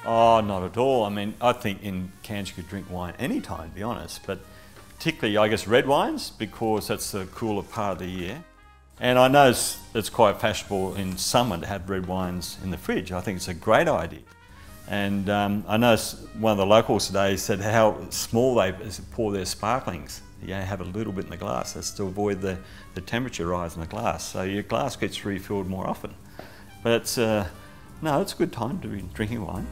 Oh, not at all. I mean, I think in Cairns you could drink wine anytime, to be honest, but particularly, I guess, red wines, because that's the cooler part of the year. And I know it's quite fashionable in summer to have red wines in the fridge. I think it's a great idea. And I know one of the locals today said how small they pour their sparklings. You have a little bit in the glass. That's to avoid the temperature rise in the glass. So your glass gets refilled more often. But it's, no, it's a good time to be drinking wine.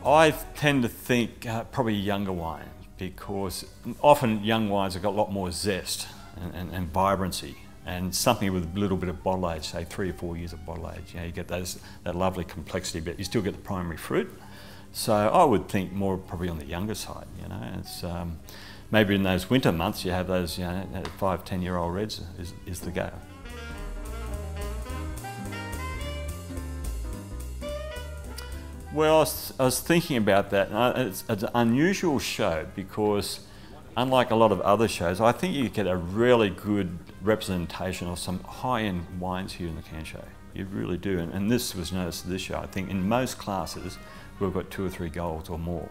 I tend to think probably younger wine, because often young wines have got a lot more zest and vibrancy, and something with a little bit of bottle age, say 3 or 4 years of bottle age. You get that lovely complexity, but you still get the primary fruit. So I would think more probably on the younger side. It's maybe in those winter months you have those 5, 10-year-old reds is the go. Well, I was thinking about that, and it's an unusual show because, unlike a lot of other shows, I think you get a really good representation of some high-end wines here in the Cairns show. You really do, and this was noticed at this show. I think in most classes we've got 2 or 3 golds or more,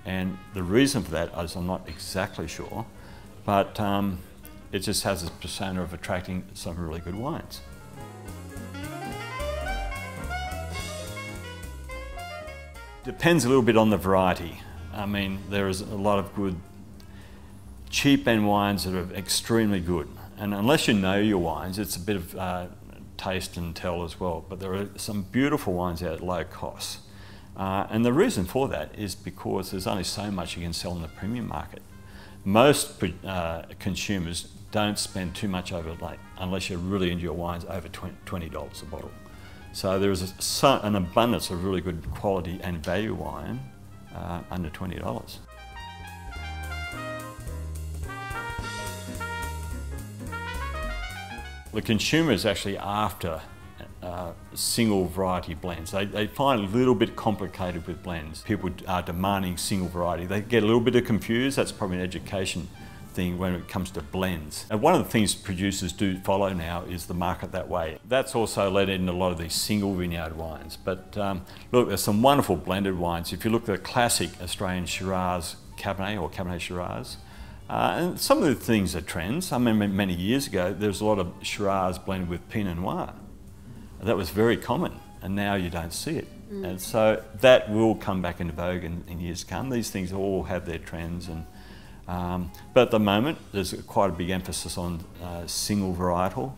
and the reason for that is I'm not exactly sure, but it just has this persona of attracting some really good wines. Depends a little bit on the variety. I mean, there is a lot of good cheap end wines that are extremely good. And unless you know your wines, it's a bit of taste and tell as well. But there are some beautiful wines out at low cost. And the reason for that is because there's only so much you can sell in the premium market. Most consumers don't spend too much over, unless you're really into your wines, over $20 a bottle. So there is an abundance of really good quality and value wine under $20. The consumer is actually after single variety blends. They find it a little bit complicated with blends. People are demanding single variety. They get a little bit confused. That's probably an education thing when it comes to blends. And one of the things producers do follow now is the market that way. That's also led in a lot of these single vineyard wines. But look, there's some wonderful blended wines. If you look at the classic Australian Shiraz Cabernet or Cabernet Shiraz, and some of the things are trends. I remember many years ago there was a lot of Shiraz blended with Pinot Noir. That was very common, and now you don't see it. And so that will come back into vogue in years to come. These things all have their trends. But at the moment, there's quite a big emphasis on single varietal.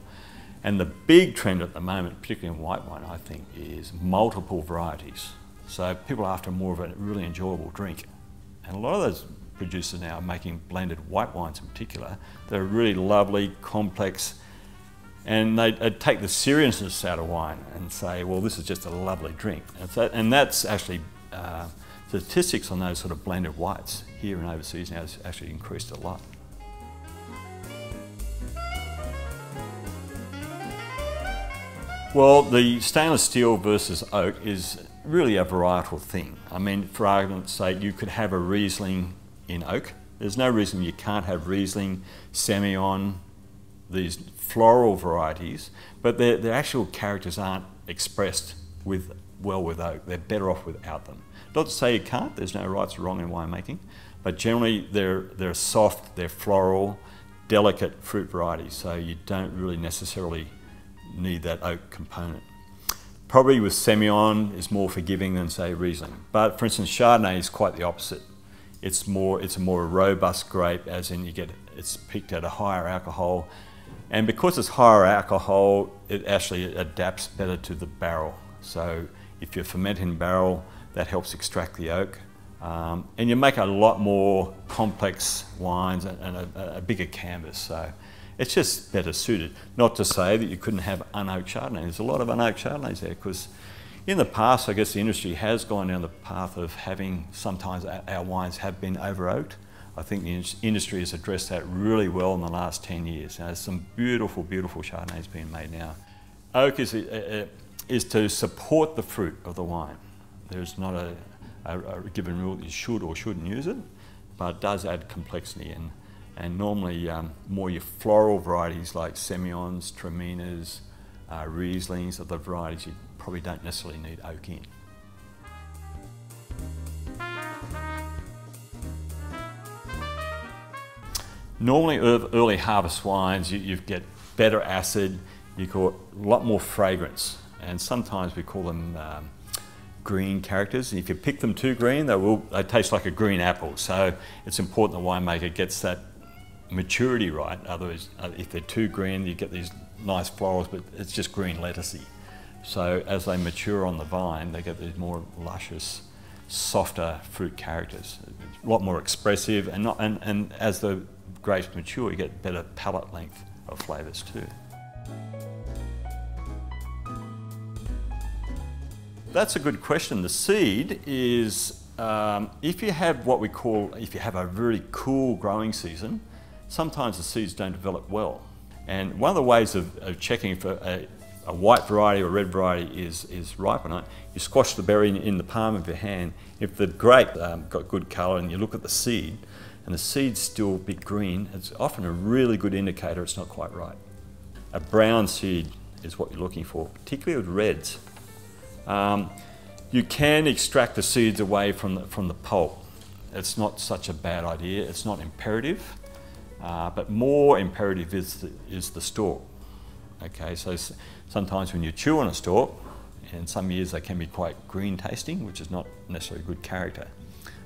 And the big trend at the moment, particularly in white wine, I think, is multiple varieties. So people are after more of a really enjoyable drink. And a lot of those producers now are making blended white wines in particular. They're really lovely, complex, and they take the seriousness out of wine and say, well, this is just a lovely drink. And that's actually statistics on those sort of blended whites here and overseas now has actually increased a lot. Well, the stainless steel versus oak is really a varietal thing. I mean, for argument's sake, you could have a Riesling in oak. There's no reason you can't have Riesling, Semillon, these floral varieties, but their actual characters aren't expressed well with oak. They're better off without them. Not to say you can't, there's no rights or wrong in winemaking, but generally they're soft, they're floral, delicate fruit varieties, so you don't really necessarily need that oak component. Probably with Semillon is more forgiving than, say, Riesling. But for instance, Chardonnay is quite the opposite. It's a more robust grape, as in it's picked at a higher alcohol. And because it's higher alcohol, it actually adapts better to the barrel. So if you're fermenting barrel, that helps extract the oak. And you make a lot more complex wines and a bigger canvas. So it's just better suited. Not to say that you couldn't have unoaked Chardonnay. There's a lot of unoaked Chardonnays there, because in the past, I guess the industry has gone down the path of having, sometimes our wines have been over-oaked. I think the industry has addressed that really well in the last 10 years. Now, there's some beautiful, beautiful Chardonnays being made now. Oak is to support the fruit of the wine. There's not a given rule you should or shouldn't use it, but it does add complexity. And normally more your floral varieties like Semillons, Traminas, Rieslings, or the varieties you probably don't necessarily need oak in. Normally early harvest wines, you get better acid, you get a lot more fragrance, and sometimes we call them green characters. If you pick them too green, they taste like a green apple. So it's important the winemaker gets that maturity right. Otherwise, if they're too green, you get these nice florals, but it's just green lettucey. So as they mature on the vine, they get these more luscious, softer fruit characters. It's a lot more expressive, and as the grapes mature, you get better palate length of flavours too. That's a good question. The seed is, if you have a really cool growing season, sometimes the seeds don't develop well. And one of the ways of checking for a white variety or red variety is ripe or not, you squash the berry in the palm of your hand. If the grape got good colour and you look at the seed, and the seed's still a bit green, it's often a really good indicator it's not quite right. A brown seed is what you're looking for, particularly with reds. You can extract the seeds away from the pulp. It's not such a bad idea. It's not imperative, but more imperative is the stalk. Okay, so sometimes when you chew on a stalk, and some years they can be quite green tasting, which is not necessarily good character.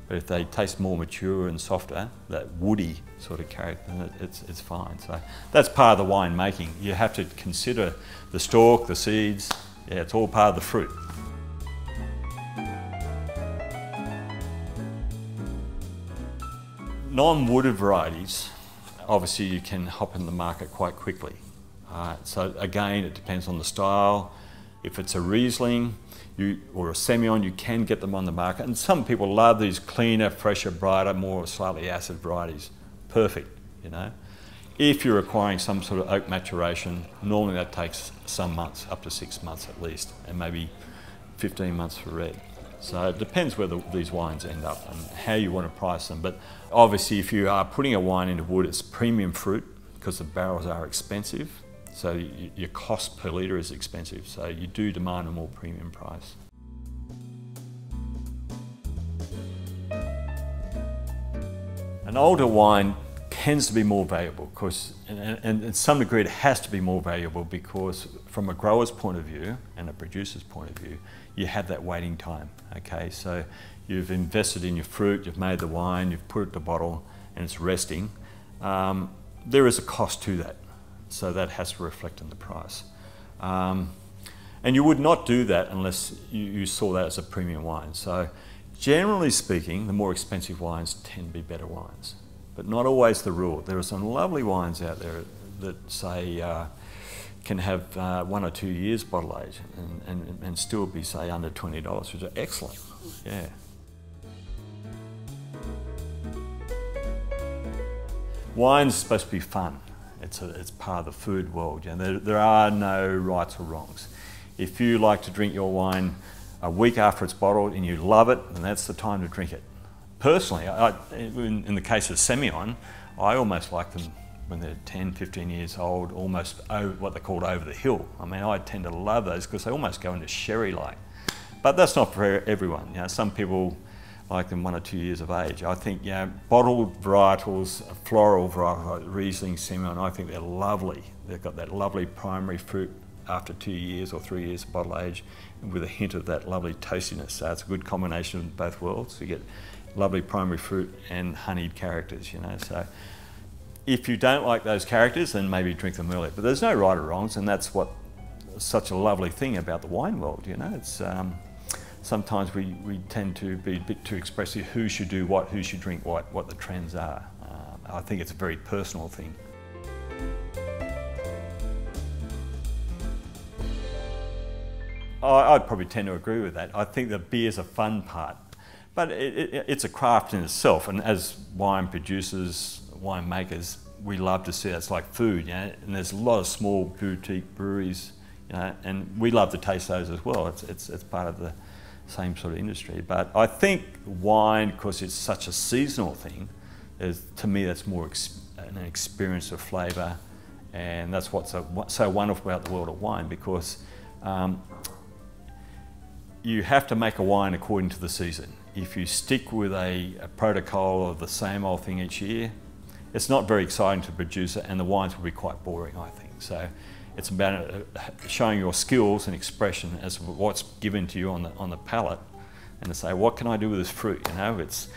But if they taste more mature and softer, that woody sort of character, then it's fine. So that's part of the wine making. You have to consider the stalk, the seeds. Yeah, it's all part of the fruit. Non-wooded varieties, obviously you can hop in the market quite quickly. So again, it depends on the style. If it's a Riesling or a Semillon, you can get them on the market. And some people love these cleaner, fresher, brighter, more slightly acid varieties. Perfect, you know. If you're requiring some sort of oak maturation, normally that takes some months, up to 6 months at least, and maybe 15 months for red. So it depends where these wines end up and how you want to price them. But obviously if you are putting a wine into wood, it's premium fruit because the barrels are expensive. So your cost per litre is expensive. So you do demand a more premium price. An older wine tends to be more valuable because, and to some degree it has to be more valuable because from a grower's point of view and a producer's point of view, you have that waiting time, okay? So you've invested in your fruit, you've made the wine, you've put it to bottle and it's resting. There is a cost to that, so that has to reflect in the price. And you would not do that unless you saw that as a premium wine. So generally speaking, the more expensive wines tend to be better wines, but not always the rule. There are some lovely wines out there that say can have 1 or 2 years bottle age and still be, say, under $20, which are excellent. Yeah. Wine's supposed to be fun. It's part of the food world. You know, there are no rights or wrongs. If you like to drink your wine a week after it's bottled and you love it, then that's the time to drink it. Personally, in the case of Semillon, I almost like them when they're 10, 15 years old, almost what they called over the hill. I mean, I tend to love those because they almost go into sherry-like. But that's not for everyone. You know, some people like them 1 or 2 years of age. I think, you know, bottled varietals, floral varietals, like Riesling, Semillon, I think they're lovely. They've got that lovely primary fruit after 2 years or 3 years of bottle age with a hint of that lovely toastiness. So it's a good combination of both worlds. So you get lovely primary fruit and honeyed characters, you know. So if you don't like those characters, then maybe drink them early. But there's no right or wrongs, and that's what such a lovely thing about the wine world, you know. It's sometimes we tend to be a bit too expressive. Who should do what? Who should drink what the trends are. I think it's a very personal thing. I'd probably tend to agree with that. I think the beer's a fun part, but it's a craft in itself. And as wine producers, wine makers, we love to see it. It's like food, you know. And there's a lot of small boutique breweries, you know, and we love to taste those as well. It's part of the same sort of industry. But I think wine, because it's such a seasonal thing, to me that's more an experience of flavour And that's what's so wonderful about the world of wine, because you have to make a wine according to the season. If you stick with a protocol of the same old thing each year, it's not very exciting to produce it, and the wines will be quite boring, I think. So it's about showing your skills and expression as to what's given to you on the palate, and to say, what can I do with this fruit? You know, it's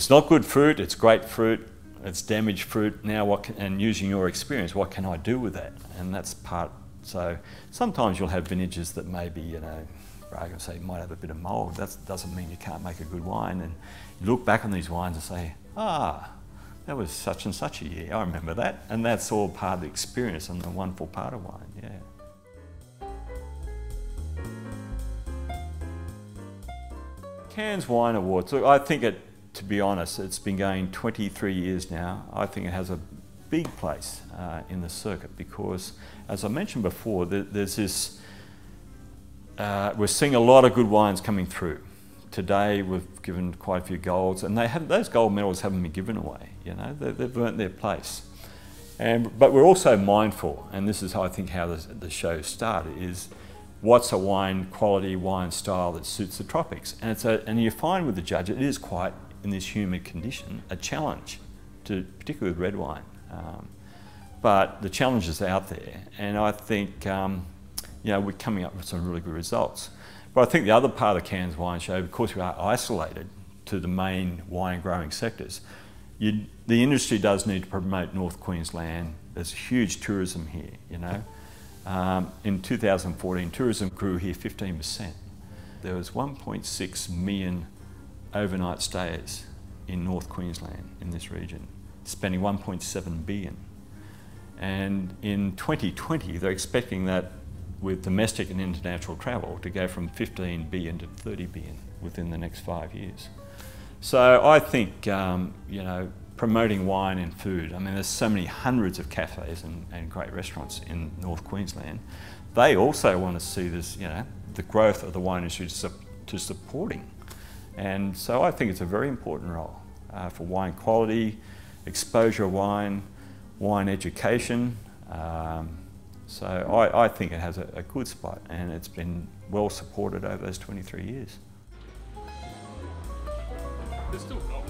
not good fruit, it's great fruit, it's damaged fruit. Now and using your experience, what can I do with that? And that's part. So sometimes you'll have vintages that maybe, you know, for argument's sake, might have a bit of mould. That doesn't mean you can't make a good wine. And you look back on these wines and say, that was such and such a year, I remember that. And that's all part of the experience and the wonderful part of wine, yeah. Cairns Wine Awards, look, I think to be honest, it's been going 23 years now. I think it has a big place in the circuit because, as I mentioned before, there's this, we're seeing a lot of good wines coming through. Today we've given quite a few golds, and those gold medals haven't been given away. You know, they've earned their place. But we're also mindful, and this is how I think how the show started, is what's a wine quality, wine style that suits the tropics. And you find with the judge, it is quite, in this humid condition, a challenge, particularly with red wine. But the challenge is out there, and I think you know, we're coming up with some really good results. But I think the other part of the Cairns Wine Show, because we are isolated to the main wine growing sectors, the industry does need to promote North Queensland. There's huge tourism here, you know. In 2014, tourism grew here 15%. There was 1.6 million overnight stayers in North Queensland, in this region, spending 1.7 billion. And in 2020, they're expecting that with domestic and international travel to go from 15 billion to 30 billion within the next 5 years. So I think, you know, promoting wine and food, I mean, there's so many hundreds of cafes and great restaurants in North Queensland. They also want to see this, you know, the growth of the wine industry to supporting. And so I think it's a very important role for wine quality, exposure of wine, wine education. So I think it has a good spot, and it's been well supported over those 23 years. There's still gold.